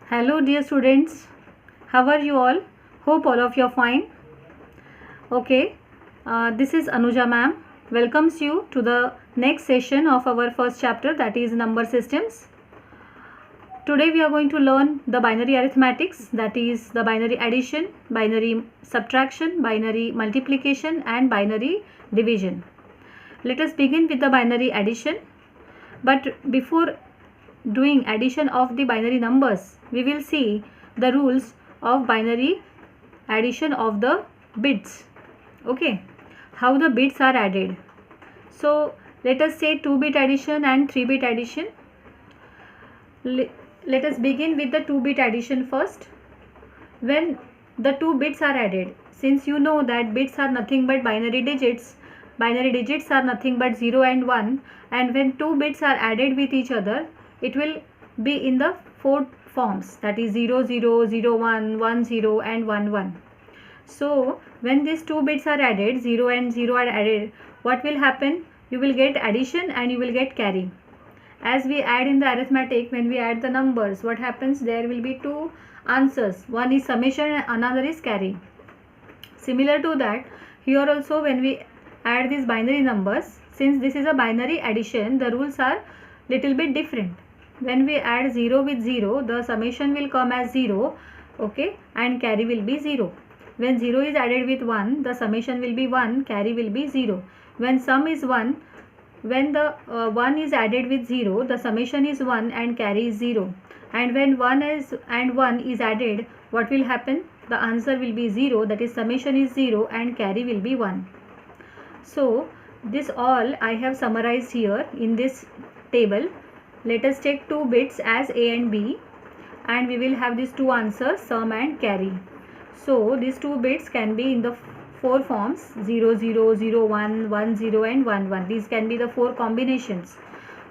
Hello dear students, how are you all? Hope all of you are fine. Okay, this is Anuja ma'am. Welcomes you to the next session of our first chapter, that is number systems. Today we are going to learn the binary arithmetics, that is the binary addition, binary subtraction, binary multiplication and binary division. Let us begin with the binary addition. But before doing addition of the binary numbers, we will see the rules of binary addition of the bits. Okay, how the bits are added. So let us say 2-bit addition and 3-bit addition. Let us begin with the 2-bit addition first. When the 2 bits are added, since you know that bits are nothing but binary digits are nothing but 0 and 1, and when 2 bits are added with each other, it will be in the 4 forms, that is 0 0, 0 1, 1 0 and 1 1. So when these 2 bits are added, 0 and 0 are added, what will happen? You will get addition and you will get carry. As we add in the arithmetic, when we add the numbers, what happens? There will be 2 answers. One is summation and another is carry. Similar to that, here also when we add these binary numbers, since this is a binary addition, the rules are little bit different. When we add 0 with 0, the summation will come as 0, okay, and carry will be 0. When 0 is added with 1, the summation will be 1, carry will be 0. When sum is 1, when the 1 is added with 0, the summation is 1 and carry is 0. And when 1 is added, what will happen? The answer will be 0, that is summation is 0 and carry will be 1. So this all I have summarized here in this table. Let us take 2 bits as A and B, and we will have these 2 answers, sum and carry. So these 2 bits can be in the 4 forms, 0 0, 0 1, 1 0 and 1 1. These can be the 4 combinations.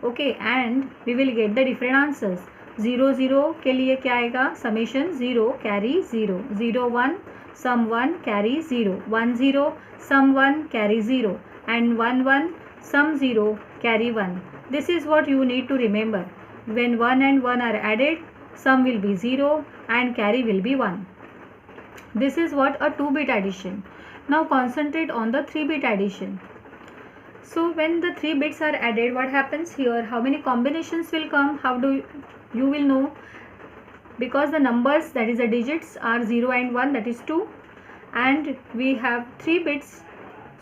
Okay, and we will get the different answers. 0 0 के लिए क्या आएगा? Summation 0, carry 0. 0 1, sum 1, carry 0. 1 0, sum 1, carry 0. And 1 1, sum 0, carry 1. This is what you need to remember. When 1 and 1 are added, sum will be 0 and carry will be 1. This is what a 2-bit addition. Now concentrate on the 3-bit addition. So when the 3 bits are added, what happens here? How many combinations will come? How do you will know? Because the numbers, that is the digits, are 0 and 1, that is 2, and we have 3 bits.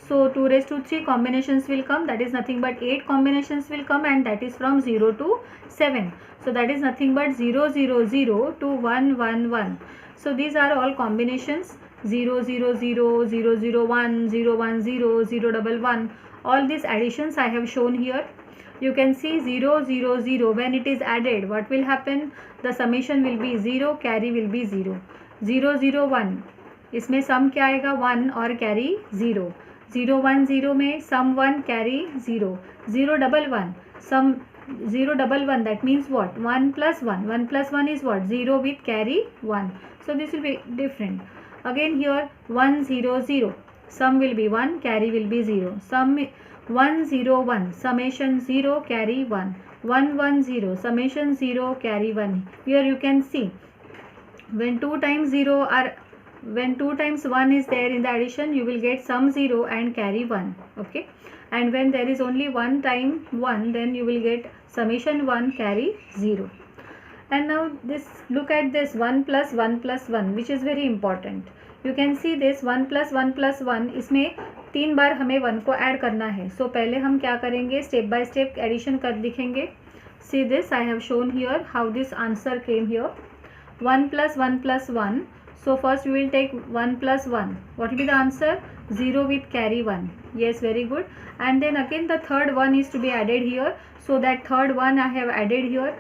So 2 raised to 3 combinations will come, that is nothing but 8 combinations will come, and that is from 0 to 7. So that is nothing but 0 0 0 to 1 1 1. So these are all combinations, 0 0 0, 0 0 1, 0 1 0, 0 1 1. All these additions I have shown here. You can see 0 0 0, when it is added, what will happen? The summation will be 0, carry will be 0. 0 0 1, इसमें sum क्या आएगा? 1 और carry 0. 0 1 0 में sum 1, carry 0. 0 1 1, sum 0 1 1, that means what? 1 plus 1. 1 plus 1 is what? 0 with carry 1. So this will be different. Again here 1 0 0, sum will be 1, carry will be 0. Sum 1 0 1, summation 0, carry 1. 1 1 0, summation 0, carry 1. Here you can see when 2 times 1 is there in the addition, you will get sum 0 and carry 1. Okay, and when there is only 1 time 1, then you will get summation 1, carry 0. And now this, look at this 1 plus 1 plus 1, which is very important. You can see this 1 plus 1 plus 1, इसमें 3 बार हमें 1 को add करना है. So पहले हम क्या करेंगे? Step by step addition कर दिखेंगे. See this, I have shown here how this answer came here. 1 plus 1 plus 1. So first we will take 1 plus 1. What will be the answer? 0 with carry 1. Yes, very good. And then again the third one is to be added here. So that third one I have added here.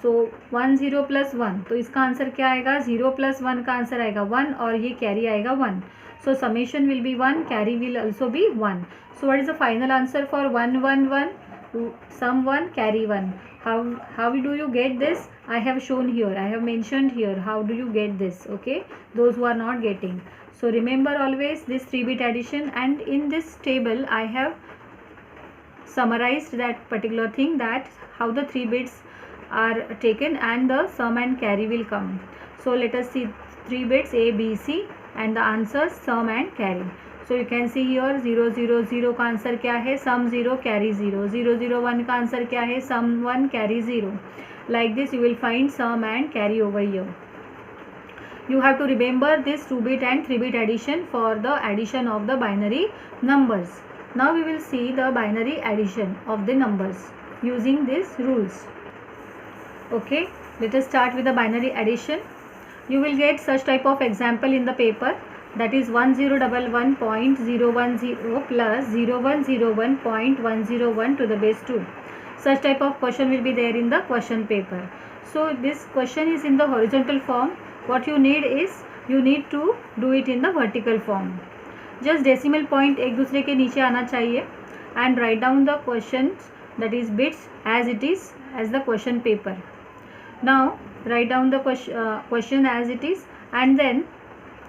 So 1 0 plus 1. तो इसका answer क्या आएगा? 0 plus 1 का answer आएगा 1 और ये carry आएगा 1. So summation will be 1, carry will also be 1. So what is the final answer for 1 1 1? Sum 1, carry 1. How do you get this? I have shown here, I have mentioned here how do you get this. Okay, those who are not getting. So remember always this 3-bit addition, and in this table I have summarized that particular thing, that how the 3 bits are taken and the sum and carry will come. So let us see 3 bits A, B, C and the answers sum and carry. So you can see here 0 0 0 का answer क्या है, sum 0 carry 0, 0 0 1 का answer क्या है, sum 1 carry 0. Like this you will find sum and carry over here. You have to remember this 2-bit and 3-bit addition for the addition of the binary numbers. Now we will see the binary addition of the numbers using these rules. Okay, let us start with the binary addition. You will get such type of example in the paper, that is 1011.010 plus 0101.101 to the base 2. Such type of question will be there in the question paper. So this question is in the horizontal form. What you need is you need to do it in the vertical form. Just decimal point एक दूसरे के नीचे आना चाहिए and write down the questions, that is bits, as it is as the question paper. Now write down the question as it is, and then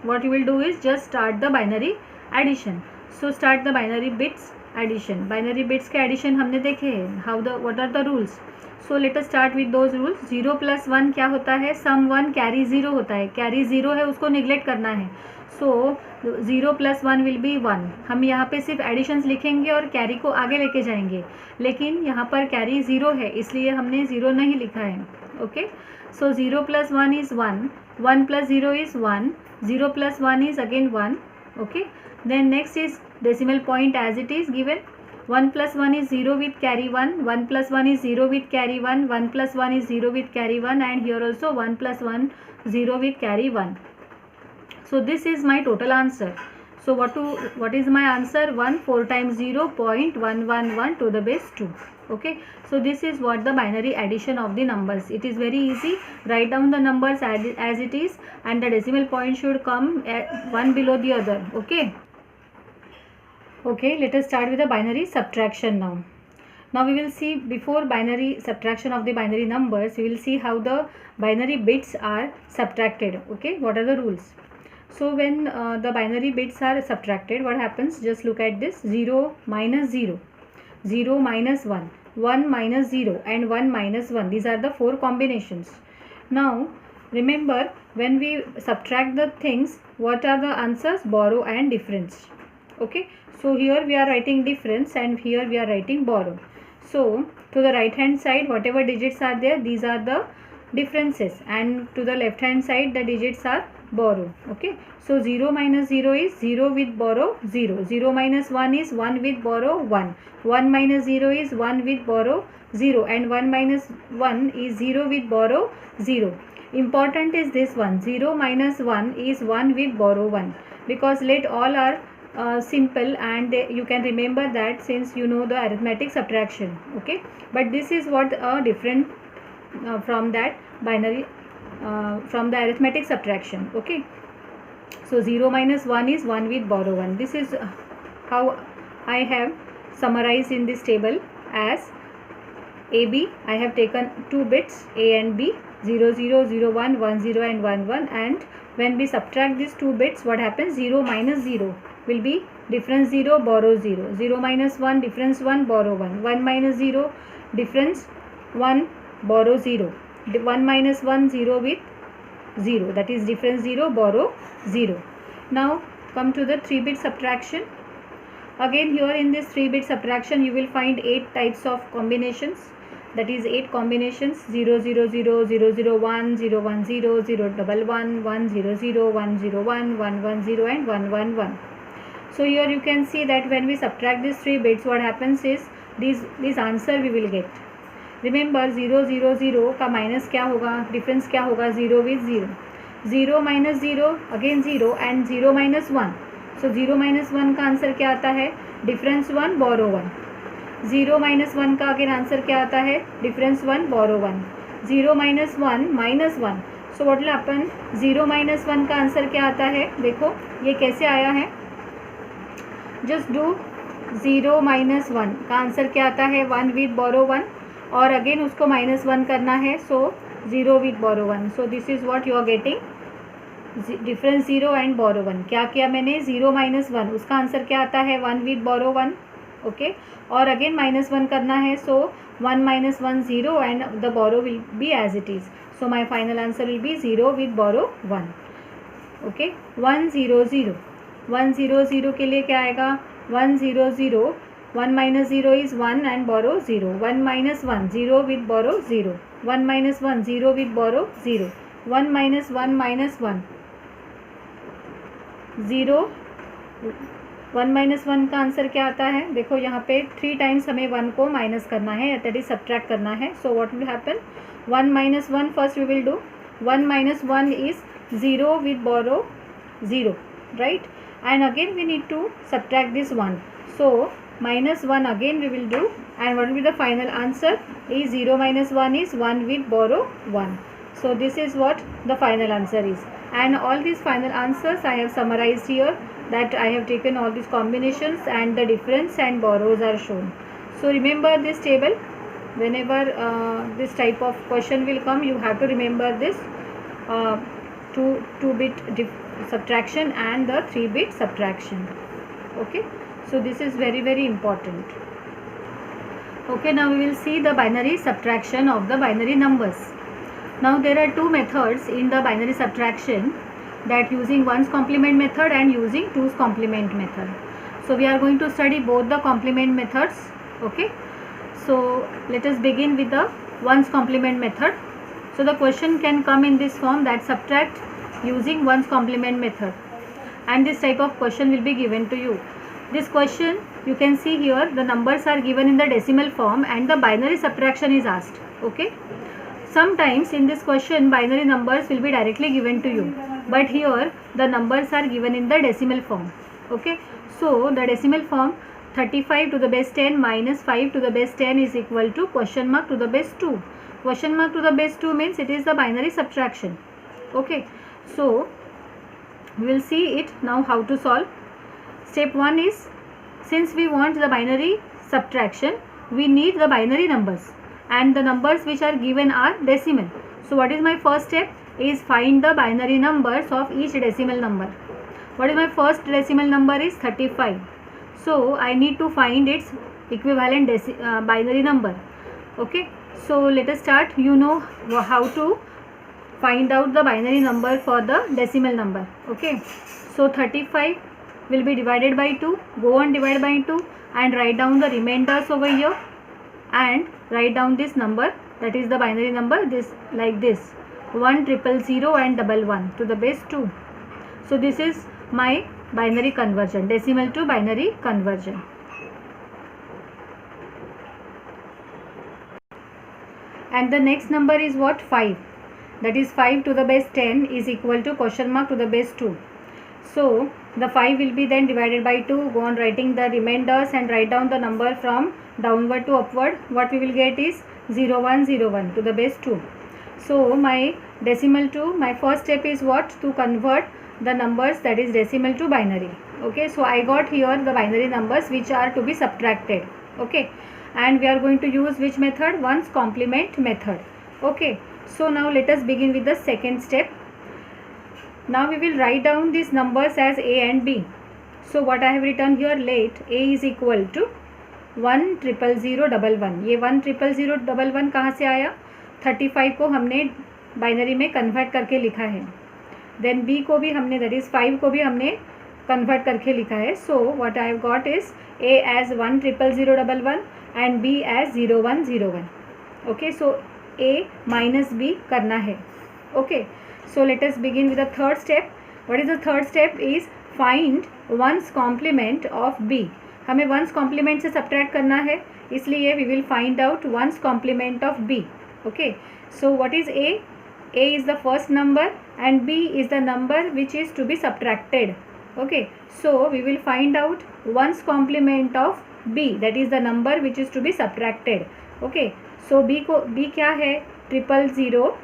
what you will do is just start the binary addition. So start the binary bits addition. Binary bits के addition हमने देखे हैं. What are the rules? So let us start with those rules. 0 plus 1 क्या होता है, sum 1 carry 0 होता है. Carry 0 है, उसको neglect करना है. So 0 plus 1 will be 1. हम यहाँ पे सिर्फ additions लिखेंगे और carry को आगे लेके जाएंगे, लेकिन यहाँ पर carry 0 है इसलिए हमने 0 नहीं लिखा है. Okay, so 0 plus 1 is 1, 1 plus 0 is 1, 0 plus 1 is again 1. Okay, then next is decimal point as it is given. 1 plus 1 is 0 with carry 1, 1 plus 1 is 0 with carry 1, 1 plus 1 is 0 with carry 1, and here also 1 plus 1 0 with carry 1. So this is my total answer. So what is my answer? 1 4 times 0, 0.111 to the base 2. Okay, so this is what the binary addition of the numbers. It is very easy. Write down the numbers as it is, and the decimal point should come one below the other. Okay. Okay, let us start with the binary subtraction now. Now we will see, before binary subtraction of the binary numbers, we will see how the binary bits are subtracted. Okay, what are the rules? So when the binary bits are subtracted, what happens? Just look at this: 0 minus 0, 0 minus 1, 1 minus 0 and 1 minus 1. These are the 4 combinations. Now remember, when we subtract the things, what are the answers? Borrow and difference. Okay, so here we are writing difference and here we are writing borrow. So to the right hand side, whatever digits are there, these are the differences, and to the left hand side the digits are borrow. Okay, so 0 minus 0 is 0 with borrow 0, 0 minus 1 is 1 with borrow 1, 1 minus 0 is 1 with borrow 0, and 1 minus 1 is 0 with borrow 0. Important is this one, 0 minus 1 is 1 with borrow 1, because let all are simple and you can remember that since you know the arithmetic subtraction. Okay, but this is what different from that binary from the arithmetic subtraction. Okay, so 0 minus 1 is 1 with borrow 1. This is how I have summarized in this table as AB. I have taken 2 bits A and B, 0 0 0 1 1 0 and 1 1, and when we subtract these 2 bits, what happens? 0 minus 0 will be difference 0, borrow 0, 0 minus 1, difference 1, borrow 1, 1 minus 0, difference 1, borrow 0, 1 minus 1, 0 with 0, that is difference 0, borrow 0. Now come to the 3-bit subtraction. Again here in this 3-bit subtraction you will find 8 types of combinations, that is 8 combinations: 0 0 0, 0 0 1, 0 1 0, 0 1 1, 1 0 0, 1 0 1, 1 1 0 and 1 1 1. So here you can see that when we subtract these 3 bits, what happens is this answer we will get. Remember 0 0 0 का minus क्या होगा, difference क्या होगा? 0 with 0, 0 minus 0 again 0 and 0 minus 1. So 0 minus 1 का answer क्या आता है? difference 1, borrow 1. 0 minus 1 का अगेन आंसर क्या आता है? difference 1, borrow 1. 0 minus 1 minus 1. So what will happen? 0 minus 1 का आंसर क्या आता है? देखो ये कैसे आया है. Just do 0 minus 1 का आंसर क्या आता है? 1 with borrow 1, और अगेन उसको minus 1 करना है, so 0 with borrow 1. So this is what you are getting, difference 0 and borrow 1. क्या किया मैंने? 0 minus 1, उसका आंसर क्या आता है? 1 with borrow 1. ओके, और अगेन minus 1 करना है, so 1 minus 1 0 and the borrow will be as it is. So my final answer will be 0 with borrow 1. Okay, 1 0 0. 1 0 0 के लिए क्या आएगा? 1 0 0. 1 minus 0 is 1 and borrow 0. 1 minus 1 0 with borrow 0. 1 minus 1 0 with borrow 0. 1 minus 1 minus 1 0. 1 minus 1 का answer क्या आता है? देखो यहाँ पे 3 टाइम्स हमें 1 को माइनस करना है, दैट इज सब्ट्रैक्ट करना है. So what will happen? 1 minus 1 first we will do. 1 minus 1 is 0 with borrow 0, right? And again we need to subtract this 1. So minus 1 again we will do, and what will be the final answer? Is 0 minus 1 is 1 with borrow 1. So this is what the final answer is. And all these final answers I have summarized here, that I have taken all these combinations and the difference and borrows are shown. So remember this table. Whenever this type of question will come, you have to remember this 2-bit subtraction and the 3-bit subtraction. Okay, so this is very, very important. Okay, now we will see the binary subtraction of the binary numbers. Now there are two methods in the binary subtraction, that using 1's complement method and using 2's complement method. So we are going to study both the complement methods. Okay, so let us begin with the 1's complement method. So the question can come in this form, that subtract using 1's complement method, and this type of question will be given to you. This question, you can see here the numbers are given in the decimal form and the binary subtraction is asked. Okay, sometimes in this question binary numbers will be directly given to you, but here the numbers are given in the decimal form. Okay, so the decimal form, 35 to the base 10 minus 5 to the base 10 is equal to question mark to the base 2. Question mark to the base 2 means it is the binary subtraction. Okay, so we will see it now how to solve. Step 1 is, since we want the binary subtraction, we need the binary numbers, and the numbers which are given are decimal. So what is my first step? Is find the binary numbers of each decimal number. What is my first decimal number? Is 35. So I need to find its equivalent binary number. Okay, so let us start. You know how to find out the binary number for the decimal number. Okay, so 35 will be divided by 2. Go on, divide by 2 and write down the remainders over here, and write down this number, that is the binary number, this like this, 1 0 0 and 1 1 to the base 2. So this is my binary conversion, decimal to binary conversion. And the next number is what? 5. That is 5 to the base 10 is equal to question mark to the base 2. So the 5 will be then divided by 2. Go on writing the remainders and write down the number from downward to upward. What we will get is 0 1 0 1 to the base 2. So my decimal to, my first step is what? To convert the numbers, that is decimal to binary. Okay, so I got here the binary numbers which are to be subtracted. Okay, and we are going to use which method? 1's complement method. Okay, so now let us begin with the second step. Now we will write down these numbers as A and B. So what I have written here, let A is equal to 1 0 0 1 1. ये 1 0 0 1 1 कहाँ से आया? 35 को हमने binary में convert करके लिखा है. देन B को भी हमने, दैट इज़ 5 को भी हमने कन्वर्ट करके लिखा है. So what I have got is A as 1 0 0 1 1 and B as 0 1 0 1. Okay, so A minus B करना है. Okay, so let us begin with the third step. What is the third step? Is find 1's complement of B. हमें 1's complement से subtract करना है, इसलिए we will find out 1's complement of B. Okay, so what is A? A is the first number and B is the number which is to be subtracted. Okay, so we will find out 1's complement of B, that is the number which is to be subtracted. Okay, so B को, B क्या है? 0 0.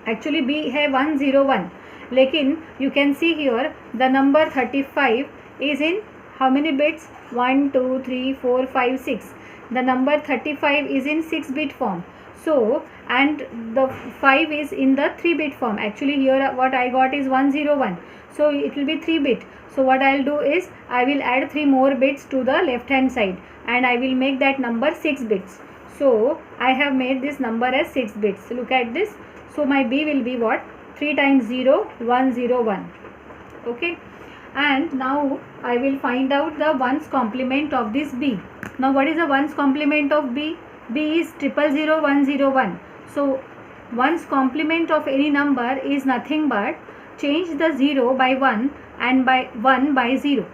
Actually B है 1 0 1, लेकिन you can see here the number 35 is in how many bits? 1 2 3 4 5 6. The number 35 is in 6-bit form. So and the 5 is in the 3-bit form. Actually here what I got is 1 0 1. So it will be 3-bit. So what I will do is I will add 3 more bits to the left hand side and I will make that number 6 bits. So I have made this number as 6 bits. Look at this. So my B will be what? 3 times 0, 101. Okay, and now I will find out the ones complement of this B. Now what is the ones complement of B? B is 000101. So ones complement of any number is nothing but change the 0 by 1 and by 1 by 0.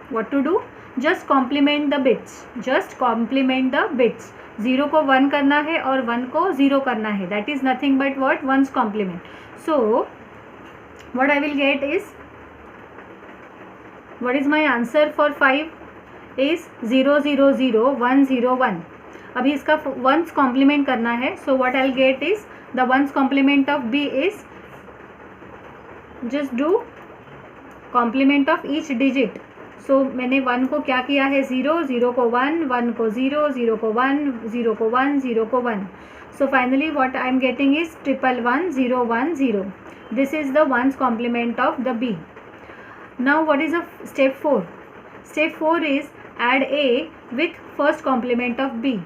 What to do? Just complement the bits. Just complement the bits. 0 को 1 करना है और 1 को 0 करना है. That is nothing but what? Ones complement. So what I will get is, what is my answer for 5 is 000101. अभी इसका ones complement करना है. So what I'll get is the ones complement of B is, just do complement of each digit. So मैंने 1 को क्या किया है? 0, 0 को 1, 1 को 0, 0 को 1, 0 को 1, 0 को 1. So finally what I am getting is 111010. This is the ones complement of the B. Now what is the step 4? Step 4 is add A with first complement of B.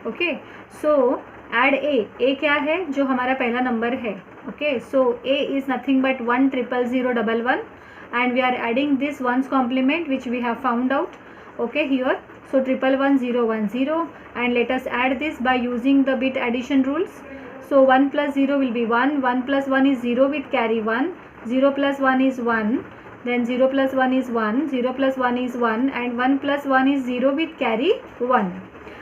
Okay, so add A. A क्या है? जो हमारा पहला number है. Okay, so A is nothing but 1000011, and we are adding this ones complement which we have found out. Okay, here. So 111010, and let us add this by using the bit addition rules. So 1 plus 0 will be 1, 1 plus 1 is 0 with carry 1, 0 plus 1 is 1, then 0 plus 1 is 1, 0 plus 1 is 1, and 1 plus 1 is 0 with carry 1.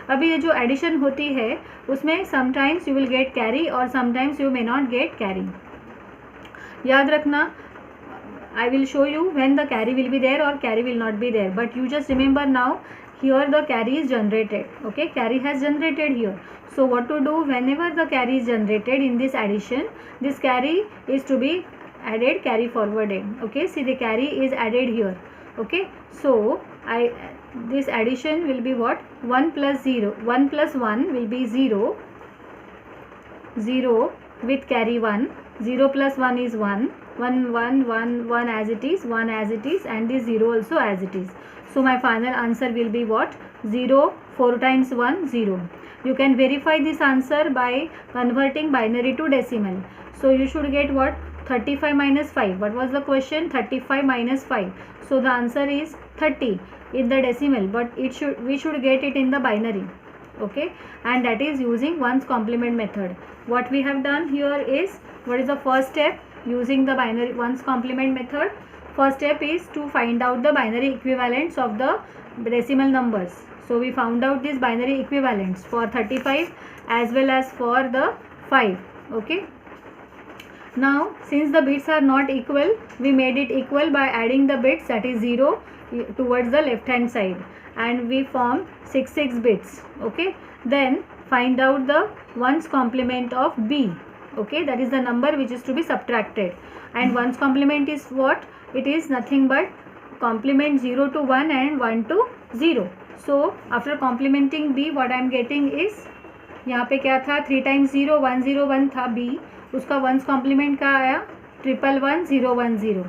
अभी ये जो addition होती है उसमें sometimes you will get carry और sometimes you may not get carry. याद रखना, I will show you when the carry will be there or carry will not be there, but you just remember now here the carry is generated. Okay, carry has generated here. So what to do whenever the carry is generated in this addition? This carry is to be added, carry forwarded. Okay, see the carry is added here. Okay, so this addition will be what? 1 plus 0, 1 plus 1 will be 0, 0 with carry 1, 0 plus 1 is 1, 1 1 1 1 as it is, 1 as it is, and this 0 also as it is. So my final answer will be what? 0, 4 times 1, 0. You can verify this answer by converting binary to decimal. So you should get what? 35 minus 5. What was the question? 35 minus 5. So the answer is 30 in the decimal, but we should get it in the binary. Okay, and that is using ones complement method. What we have done here is, what is the first step? Using the binary ones complement method, first step is to find out the binary equivalents of the decimal numbers. So we found out these binary equivalents for 35 as well as for the 5. Okay, now since the bits are not equal, we made it equal by adding the bits, that is 0, towards the left hand side, and we form 6 bits. Okay, then find out the ones complement of B. Okay, that is the number which is to be subtracted, and ones complement is what? It is nothing but complement 0 to 1 and 1 to 0. So after complementing B, what I am getting is, यहाँ पे क्या था? 3 times 0, 101 था B, उसका once complement का आया 111010.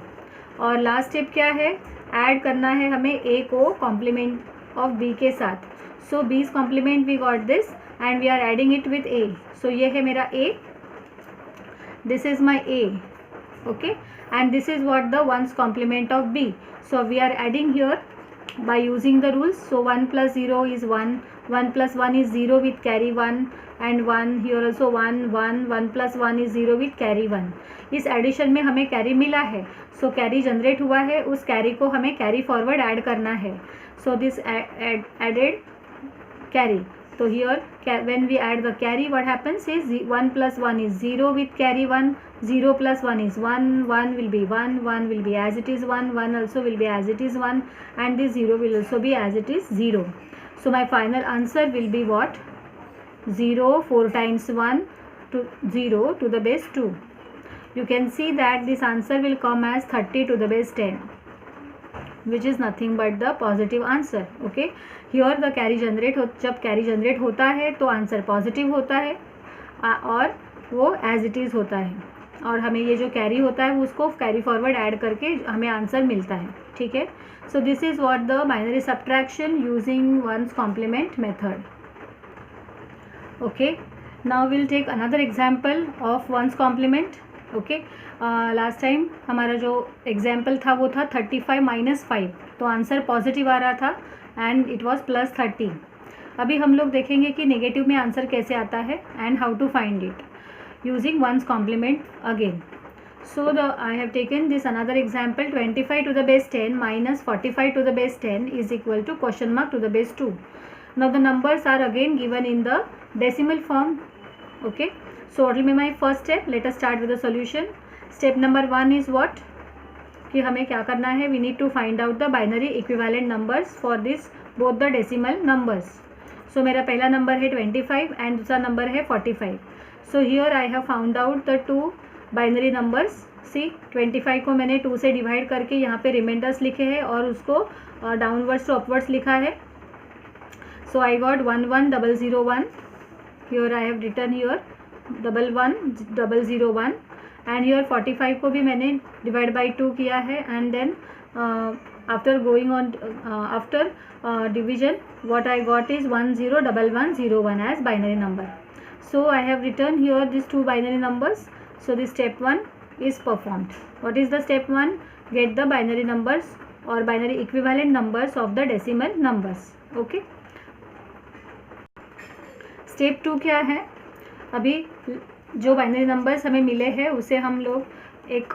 और last step क्या है? ऐड करना है हमें A को कॉम्प्लीमेंट ऑफ B के साथ. So B's complement we got this and we are adding it with A. सो ये है मेरा A, this is my A. Okay, and this is what the ones complement of B. So we are adding here by using the rules. So 1 plus 0 is 1, 1 plus 1 is 0 with carry 1, and 1 here also 1 1 1 plus 1 is 0 with carry 1. इस addition में हमें carry मिला है, सो carry generate हुआ है, उस carry को हमें कैरी फॉरवर्ड ऐड करना है. So this added carry. So here when we add the carry, what happens is 1 plus 1 is 0 with carry 1, 0 plus 1 is 1, 1 will be 1, 1 will be as it is 1, 1 also will be as it is 1, and this 0 will also be as it is 0. So my final answer will be what? 0, 4 times 1 to 0 to the base 2. You can see that this answer will come as 30 to the base 10, which is nothing but the positive answer. Okay, here the carry generate जब carry generate होता है तो answer positive होता है और वो as it is होता है, और हमें ये जो कैरी होता है वो उसको कैरी फॉरवर्ड ऐड करके हमें आंसर मिलता है. ठीक है, so this is what the binary subtraction using ones complement method. Okay, now we'll take another example of ones complement. Okay, last time हमारा जो एग्जाम्पल था वो था 35 माइनस 5, तो आंसर पॉजिटिव आ रहा था एंड इट वाज प्लस 30. अभी हम लोग देखेंगे कि नेगेटिव में आंसर कैसे आता है and how to find it using ones complement again. So I have taken this another example, 25 to the base 10 minus 45 to the base 10 is equal to question mark to the base 2. Now the numbers are again given in the decimal form. Okay, so what will be my first step? Let us start with the solution. Step number 1 is what? कि हमें क्या करना है? We need to find out the binary equivalent numbers for this both the decimal numbers. So मेरा पहला number है 25 and दूसरा number है 45. So here I have found out the two binary numbers. See 25 को मैंने 2 से डिवाइड करके यहाँ पे रिमाइंडर्स लिखे हैं और उसको डाउनवर्ड्स टू अपवर्ड्स लिखा है. So I got 11001. Here I have written here 11001 and here 45 को भी मैंने डिवाइड बाई 2 किया है and then after going on after division what I got is 101101 as binary number. So I have written here this two binary numbers. So this step 1 is performed. What is the step 1? Get the binary numbers or binary equivalent numbers of the decimal numbers. Okay. Step 2 क्या है? अभी जो binary numbers हमें मिले हैं उसे हम लोग एक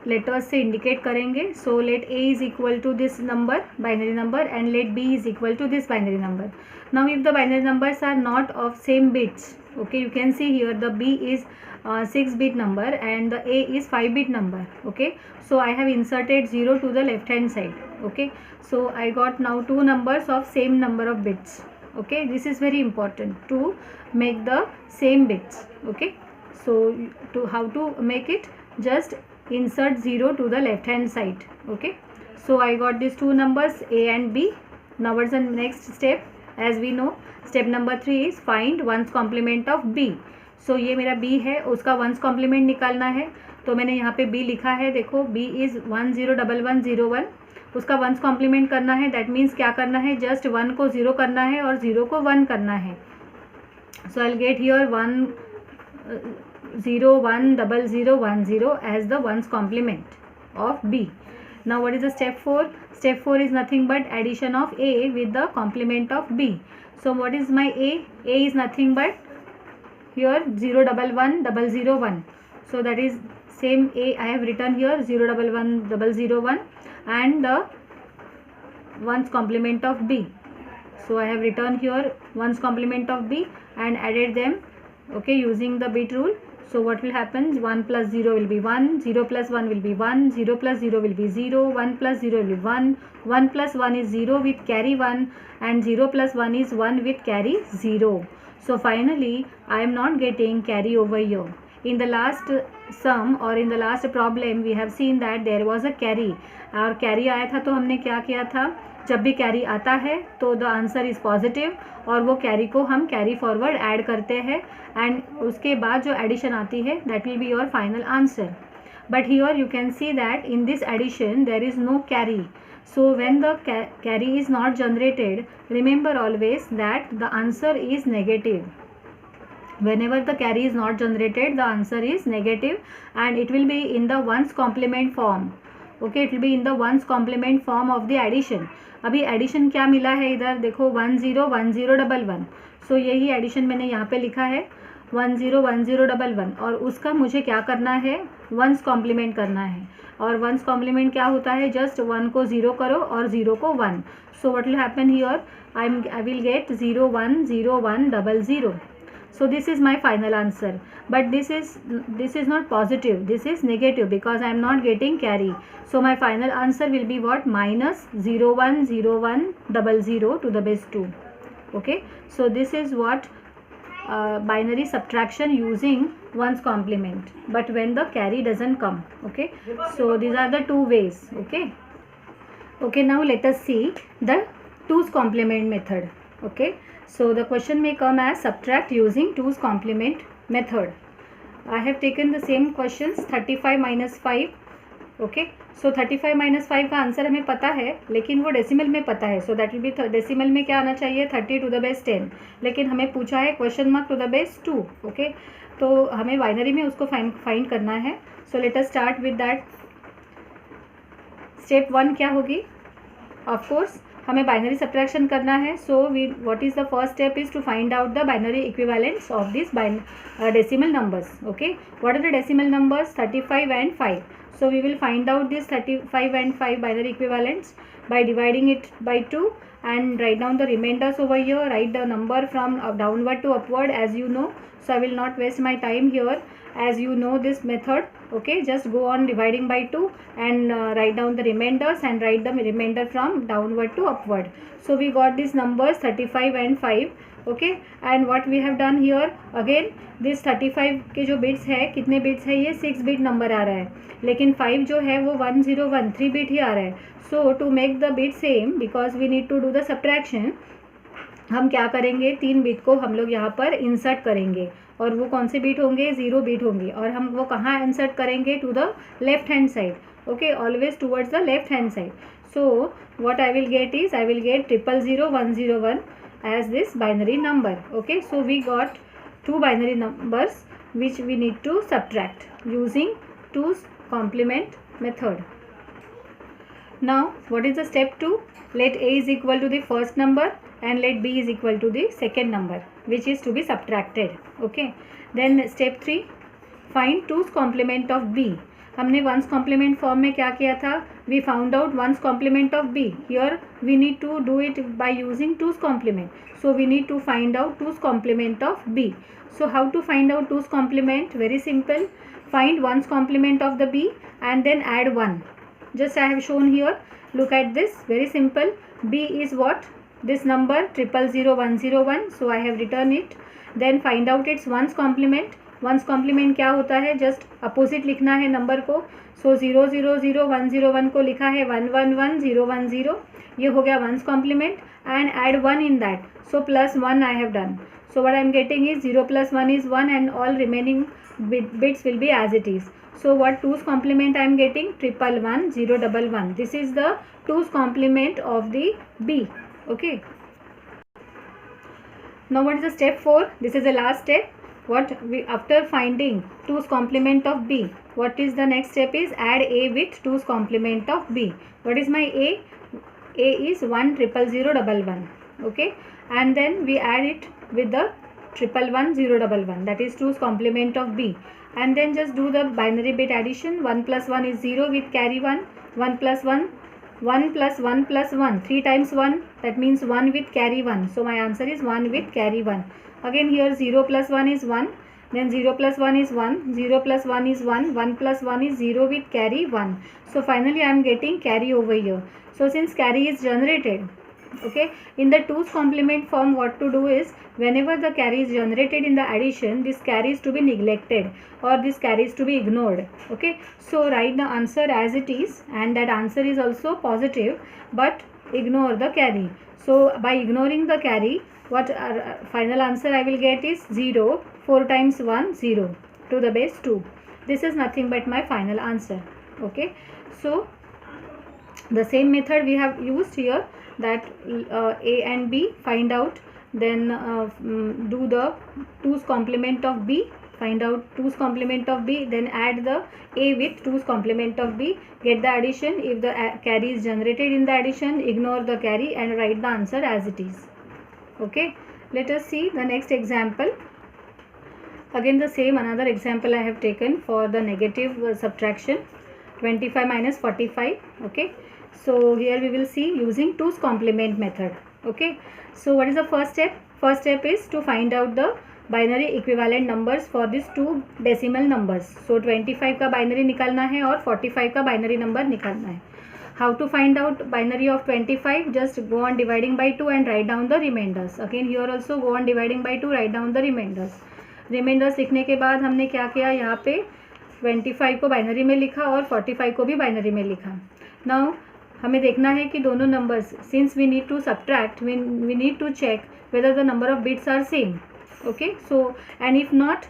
लेटर्स से इंडिकेट करेंगे. So let a is equal to this number binary number and let b is equal to this binary number. Now if the binary numbers are not of same bits, okay, you can see here the b is 6-bit number and the a is 5-bit number. Okay, so I have inserted 0 to the left hand side. Okay, so I got now two numbers of same number of bits. Okay, this is very important to make the same bits. Okay, so to how to make it, just insert 0 to the left hand side. Okay, so I got these two numbers a and b. Now what's the next step? As we know, step number 3 is find ones complement of b. सो ये मेरा b है, उसका once complement निकालना है. तो मैंने यहाँ पे b लिखा है, देखो b इज़ 101101. उसका वंस कॉम्प्लीमेंट करना है. दैट मीन्स क्या करना है? जस्ट 1 को 0 करना है और 0 को 1 करना है. So I will get here 101010 as the ones complement of b. Now what is the step 4? Step 4 is nothing but addition of a with the complement of b. So what is my a? a is nothing but here 011001. So that is same a I have written here 011001 and the ones complement of b. So I have written here ones complement of b and added them, okay, using the bit rule. So what will happen? 1 plus 0 will be 1, 0 plus 1 will be 1, 0 plus 0 will be 0, 1 plus 0 will be 1, 1 plus 1 is 0 with carry 1 and 0 plus 1 is 1 with carry 0. So finally I am not getting carry over here. In the last sum or in the last problem we have seen that there was a carry. और carry आया था तो हमने क्या किया था? जब भी carry आता है तो the answer is positive और वो carry को हम carry forward add करते हैं and उसके बाद जो addition आती है that will be your final answer. But here you can see that in this addition there is no carry. So when the carry is not generated, remember always that the answer is negative. Whenever the carry is not generated, the answer is negative and it will be in the ones complement form. Okay, it will be in the ones complement form of the addition. अभी addition क्या मिला है इधर? देखो 101011. So यही addition मैंने यहाँ पे लिखा है 101011 और उसका मुझे क्या करना है? वंस कॉम्प्लीमेंट करना है. और वंस कॉम्प्लीमेंट क्या होता है? जस्ट 1 को 0 करो और 0 को 1. So what will happen here? I will gate 010100. So this is my final answer, but this is not positive, this is negative because I am not getting carry. So my final answer will be what? Minus 010100 to the base 2. Okay, so this is what binary subtraction using ones complement, but when the carry doesn't come. Okay, so these are the two ways. Okay, now let us see the 2's complement method. Okay, so the question may come as subtract using 2's complement method. I have taken the same questions 35 minus 5 okay. So 35 minus 5 का answer हमें पता है, लेकिन वो decimal में पता है। So that will be decimal में क्या आना चाहिए 30 टू द बेस 10, लेकिन हमें पूछा है question mark to the base 2। Okay, तो हमें बाइनरी में उसको फाइंड करना है। So let us start with that. Step 1 क्या होगी? ऑफ कोर्स हमें बाइनरी सब्ट्रैक्शन करना है। So what is the first step is to find out the binary equivalents of this decimal numbers. Okay, what are the decimal numbers? 35 and 5. So we will find out this 35 and 5 binary equivalents by dividing it by 2 and write down the remainders over here. Write the number from downward to upward as you know. So I will not waste my time here as you know this method. Okay, just go on dividing by 2 and write down the remainders and write the remainder from downward to upward. So we got these numbers 35 and 5. Okay, and what we have done here again this 35 के जो bits है, कितने bits है? ये 6 bit number आ रहा है, लेकिन 5 जो है वो 1013 बिट ही आ रहा है। So to make the bit same because we need to do the subtraction, हम क्या करेंगे 3 बिट को हम लोग यहाँ पर इंसर्ट करेंगे, और वो कौन से बिट होंगे? 0 बिट होंगे, और हम वो कहाँ इंसर्ट करेंगे? To the left hand side. Okay, always towards the left hand side. So what I will get is I will get 000101 as this binary number. Okay, so we got 2 binary numbers which we need to subtract using 2's complement method. Now what is the step 2? Let a is equal to the first number and let b is equal to the second number which is to be subtracted. Okay, then step 3, find 2's complement of b. हमने ones complement form में क्या किया था? We found out ones complement of B. Here we need to do it by using twos complement. So we need to find out twos complement of B. So how to find out twos complement? Very simple. Find ones complement of the B and then add 1. Just I have shown here. Look at this. Very simple. B is what? This number 000101. So I have written it. Then find out its ones complement. Ones complement क्या होता है? Just opposite लिखना है number को. सो 000101 को लिखा है 111010. ये हो गया ones complement and add 1 in that. So plus 1 I have done. So what I am getting is 0 + 1 is 1 and all remaining bits will be as it is. So what 2's complement I am getting? 111011. This is the 2's complement of the B. Okay. Now what is the step 4? This is the last step. What we after finding 2's complement of b, what is the next step is add a with 2's complement of b. What is my a? A is 1000011. Okay, and then we add it with the 111011, that is 2's complement of b, and then just do the binary bit addition. 1 + 1 is 0 with carry 1. 1 + 1, 1 + 1 + 1, 3 times 1, that means 1 with carry 1. So my answer is 1 with carry 1. Again here 0 + 1 is 1, then 0 + 1 is 1, 0 + 1 is 1, 1 + 1 is 0 with carry 1. So finally I am getting carry over here. So since carry is generated, okay, in the 2's complement form what to do is whenever the carry is generated in the addition, this carry is to be neglected or this carry is to be ignored. Okay, so write the answer as it is, and that answer is also positive, but ignore the carry. So by ignoring the carry, what final answer I will get is 0. 4 times 1 0 to the base 2. This is nothing but my final answer. Okay, so the same method we have used here, that a and b find out, then do the 2's complement of b, find out 2's complement of b, then add the a with 2's complement of b, get the addition. If the carry is generated in the addition, ignore the carry and write the answer as it is. Okay, let us see the next example. Again the same, another example I have taken for the negative subtraction, 25 minus 45. Okay, so here we will see using 2's complement method. Okay, so what is the first step? First step is to find out the binary equivalent numbers for these 2 decimal numbers. So 25 का binary निकालना है और 45 का binary number निकालना है. How to find out binary of 25? Just go on dividing by 2 and write down the remainders. Again here also go on dividing by 2, write down the remainders. Remainders लिखने के बाद हमने क्या किया? यहाँ पे 25 को बाइनरी में लिखा और 45 को भी बाइनरी में लिखा. Now हमें देखना है कि दोनों numbers, since we need to subtract, we need to check whether the number of bits are same. Okay, so and if not,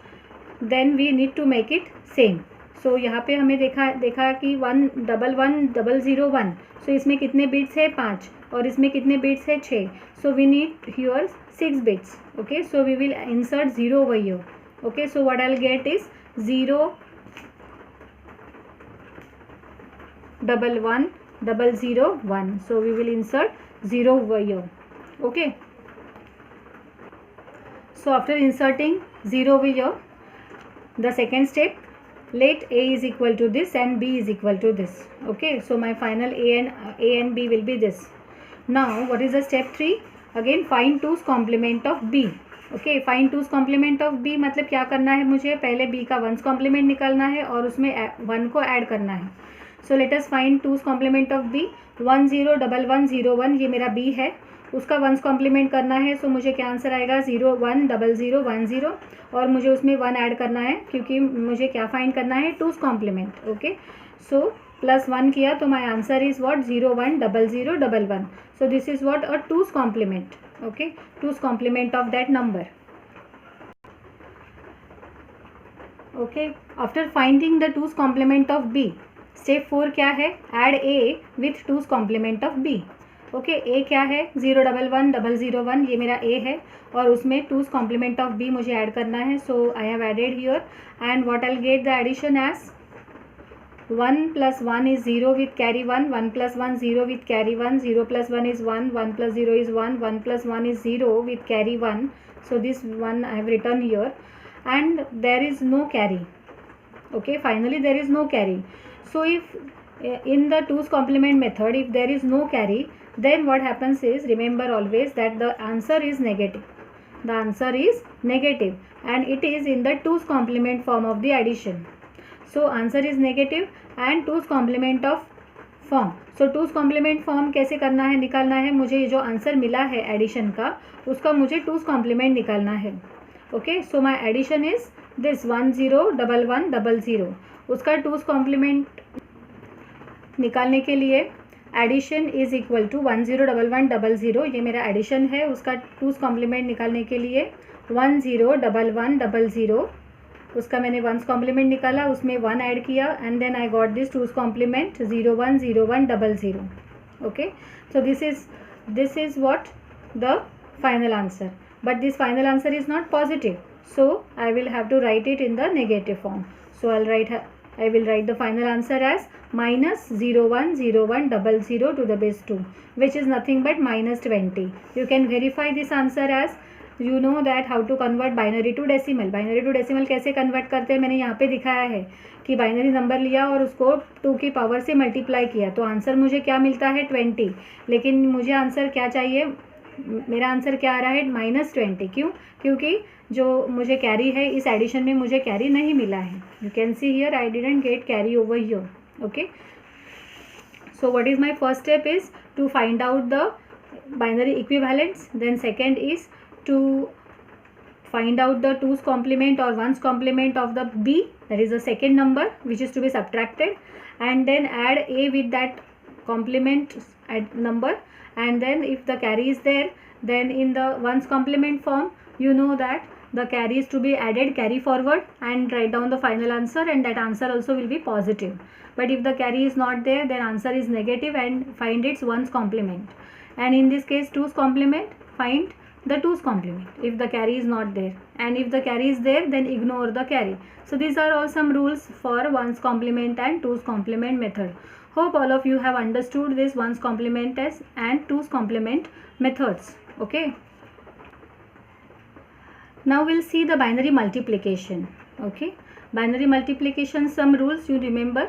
then we need to make it same. सो यहाँ पे हमें देखा कि 1111001, सो इसमें कितने बिट्स है 5 और इसमें कितने बिट्स है 6. So we need here 6 bits. Okay, so we will insert 0 over here. Okay, so what I'll get is 0111001. So we will insert 0 over here. Okay, so after inserting 0 over here, the second step, let A is equal to this and B is equal to this. Okay, so my final A and B will be this. Now what is the step 3? Again find 2's complement of B. Okay, find 2's complement of B मतलब क्या करना है, मुझे पहले B का 1's complement निकालना है और उसमें 1 को ऐड करना है. So let us find 2's complement of B. 101101 ये मेरा बी है, उसका 1's कॉम्प्लीमेंट करना है. सो मुझे क्या आंसर आएगा 010010 और मुझे उसमें 1 ऐड करना है क्योंकि मुझे क्या फाइंड करना है 2's कॉम्प्लीमेंट. ओके, सो +1 किया तो my answer is what 010011. So this is what a 2's complement. Okay, 2's complement of that number. Okay, after finding the 2's complement of B, step 4 क्या है, add A with 2's complement of B. Okay, A क्या है 011001, ये मेरा A है और उसमें 2's complement of B मुझे ऐड करना है. So I have added here and what I'll get the addition as 1 plus 1 is 0 with carry 1, 1 plus 1 0 with carry 1, 0 plus 1 is 1, 1 plus 0 is 1, 1 plus 1 is 0 with carry 1. So this one I have written here and there is no carry. Okay, finally there is no carry. So if in the 2's complement method if there is no carry, then what happens is, remember always that the answer is negative. The answer is negative and it is in the 2's complement form of the addition. So answer is negative and 2's complement of form. So 2's complement form कैसे करना है, निकालना है मुझे. जो answer मिला है addition का उसका मुझे 2's complement निकालना है. Okay, so my addition is this 101100. उसका 2's complement निकालने के लिए एडिशन इज इक्वल टू 101100, ये मेरा एडिशन है. उसका 2's complement निकालने के लिए 101100, उसका मैंने 1's कॉम्प्लीमेंट निकाला, उसमें 1 ऐड किया and then I got this 2's complement 010100. Okay, so this is what the final answer, but this final answer is not positive, so I will have to write it in the negative form. So I will write the final answer as -010100 to the base 2, which is nothing but -20. You can verify this answer as you know that how to convert binary to decimal. Binary to decimal कैसे convert करते हैं मैंने यहाँ पे दिखाया है कि binary number लिया और उसको 2 की पावर से मल्टीप्लाई किया तो आंसर मुझे क्या मिलता है 20. लेकिन मुझे आंसर क्या चाहिए, मेरा आंसर क्या आ रहा है -20. क्यों? क्योंकि जो मुझे कैरी है इस एडिशन में मुझे कैरी नहीं मिला है. You can see here I didn't get carry over here. Okay, so what is my first step is to find out the binary equivalents. Then second is to find out the 2's complement or 1's complement of the B, that is the second number which is to be subtracted, and then add A with that complement number, and then if the carry is there then in the 1's complement form you know that the carry is to be added, carry forward and write down the final answer, and that answer also will be positive. But if the carry is not there then answer is negative and find its 1's complement, and in this case 2's complement, find the 2's complement if the carry is not there, and if the carry is there then ignore the carry. So these are all some rules for 1's complement and 2's complement method. Hope all of you have understood this 1's complement and 2's complement methods. Okay, now we'll see the binary multiplication. Okay, binary multiplication, some rules you remember.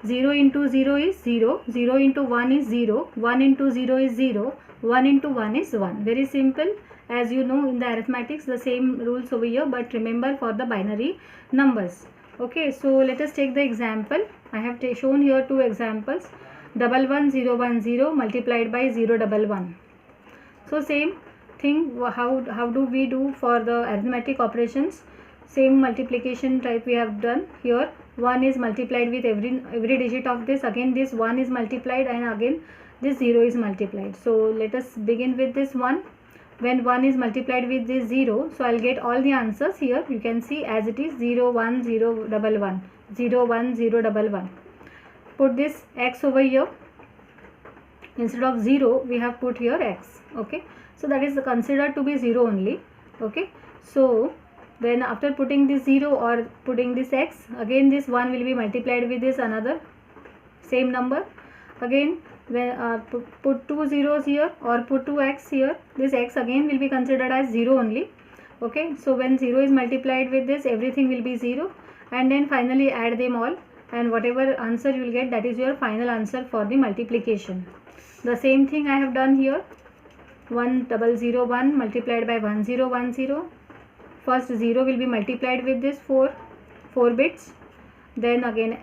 0 into 0 is 0, 0 into 1 is 0, 1 into 0 is 0, 1 into 1 is 1. Very simple. As you know in the arithmetics the same rules over here, but remember for the binary numbers. Okay, so let us take the example. I have shown here 2 examples. 11010 multiplied by 011. So same thing, how do we do for the arithmetic operations? Same multiplication type we have done here. 1 is multiplied with every digit of this, again this 1 is multiplied and again this 0 is multiplied. So let us begin with this 1. When 1 is multiplied with this 0, so I'll get all the answers here. You can see as it is 01011. 0 1 0 1 1. Put this x over here. Instead of 0 we have put here x. Okay, so that is considered to be 0 only. Okay, so then after putting this 0 or putting this x, again this 1 will be multiplied with this another same number. Again when put 2 zeros here or put 2x here, this x again will be considered as 0 only. Okay, so when 0 is multiplied with this, everything will be 0, and then finally add them all, and whatever answer you will get, that is your final answer for the multiplication. The same thing I have done here. 1001 multiplied by 1010. First 0 will be multiplied with this 4 bits. Then again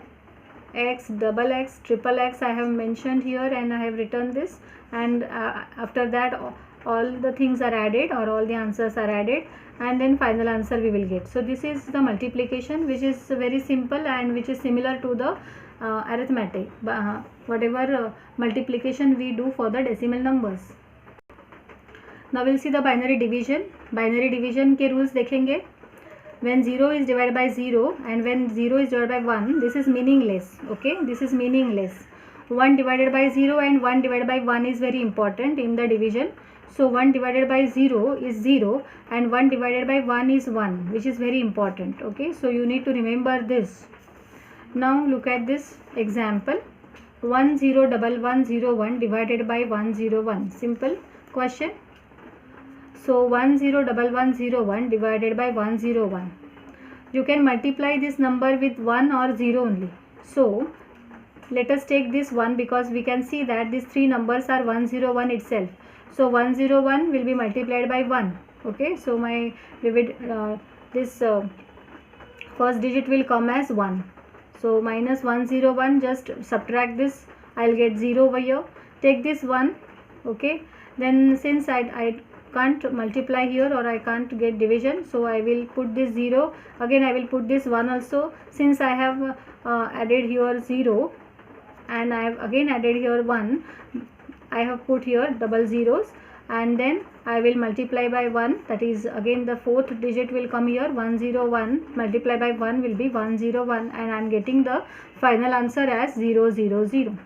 x, double x, triple x I have mentioned here, and I have written this, and after that all the things are added, or all the answers are added, and then final answer we will get. So this is the multiplication, which is very simple and which is similar to the arithmetic, whatever multiplication we do for the decimal numbers. Now we'll see the binary division. Binary division के rules देखेंगे. When 0 is divided by 0 and when 0 is divided by 1, this is meaningless. Okay, this is meaningless. 1 divided by 0 and 1 divided by 1 is very important in the division. So 1 divided by 0 is 0 and 1 divided by 1 is 1, which is very important. Okay, so you need to remember this. Now look at this example. 101101 divided by 101. Simple question. So 101101 divided by 101. You can multiply this number with 1 or 0 only. So let us take this 1, because we can see that these three numbers are 101 itself. So 101 will be multiplied by 1. Okay, so my first digit will come as 1. So minus 101, just subtract this, I will get 0 over here. Take this 1. Okay, then since I can't multiply here, or I can't get division, so I will put this 0. Again I will put this 1 also. Since I have added here 0 and I have again added here 1, I have put here double zeros, and then I will multiply by 1, that is again the fourth digit will come here. 101 multiplied by 1 will be 101, and I am getting the final answer as 000.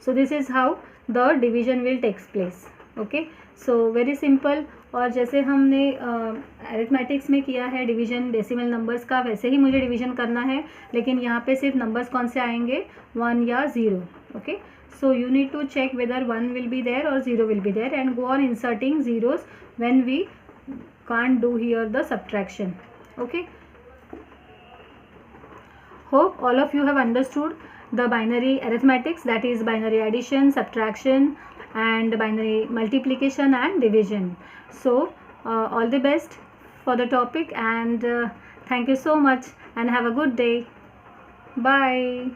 So this is how the division will take place. Okay, so very simple. और जैसे हमने arithmetics में किया है division decimal numbers का, वैसे ही मुझे division करना है, लेकिन यहाँ पे सिर्फ नंबर्स कौन से आएंगे, 1 या 0. Okay, so you need to check whether 1 will be there or 0 will be there, and go on inserting zeros when we can't do here the subtraction. Okay, hope all of you have understood the binary arithmetics, that is binary addition, subtraction, and binary multiplication and division. So all the best for the topic, and thank you so much, and have a good day. Bye.